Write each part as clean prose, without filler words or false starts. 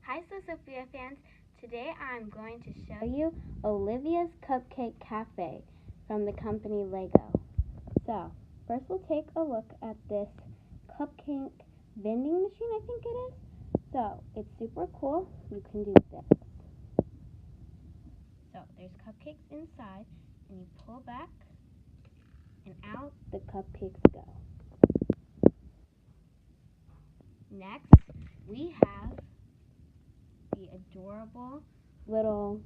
Hi, Sophia fans. Today I'm going to show you Olivia's Cupcake Cafe from the company Lego. So, first we'll take a look at this cupcake vending machine, I think it is. So, it's super cool. You can do this. So, there's cupcakes inside, and you pull back, and out the cupcakes go. Next, we have the adorable little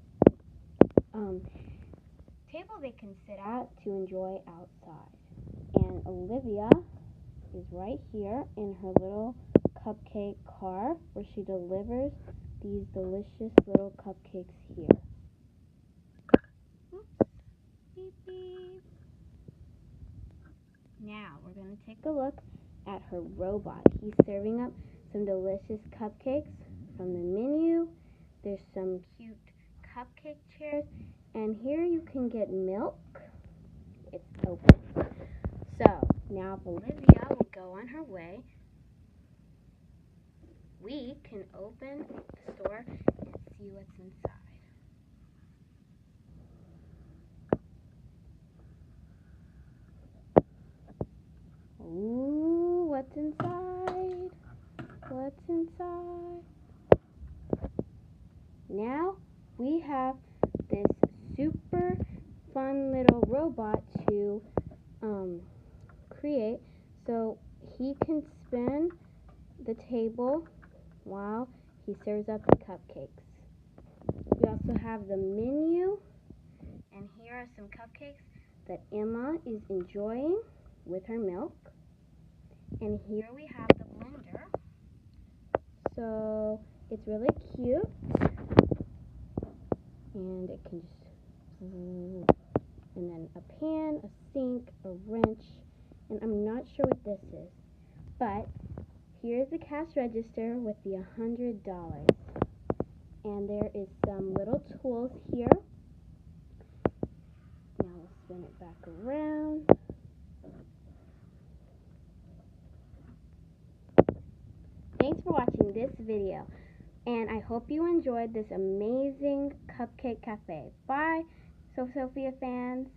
table they can sit at to enjoy outside. And Olivia is right here in her little cupcake car where she delivers these delicious little cupcakes here. Oops. Beep, beep. Now we're going to take a look at her robot. He's serving up some delicious cupcakes from the menu. There's some cute cupcake chairs, and here you can get milk. It's open. So now if Olivia will go on her way, we can open the store and see what's inside. Ooh, what's inside? What's inside? Now we have this super fun little robot to create, so he can spin the table while he serves up the cupcakes. We also have the menu, and here are some cupcakes that Emma is enjoying with her milk. And here we have the blender. So it's really cute, and it can just, and then a pan, a sink, a wrench, and I'm not sure what this is, but here's the cash register with the $100, and there is some little tools here. Now we'll spin it back around. Thanks for watching this video, and I hope you enjoyed this amazing cupcake cafe. Bye, Sophia fans.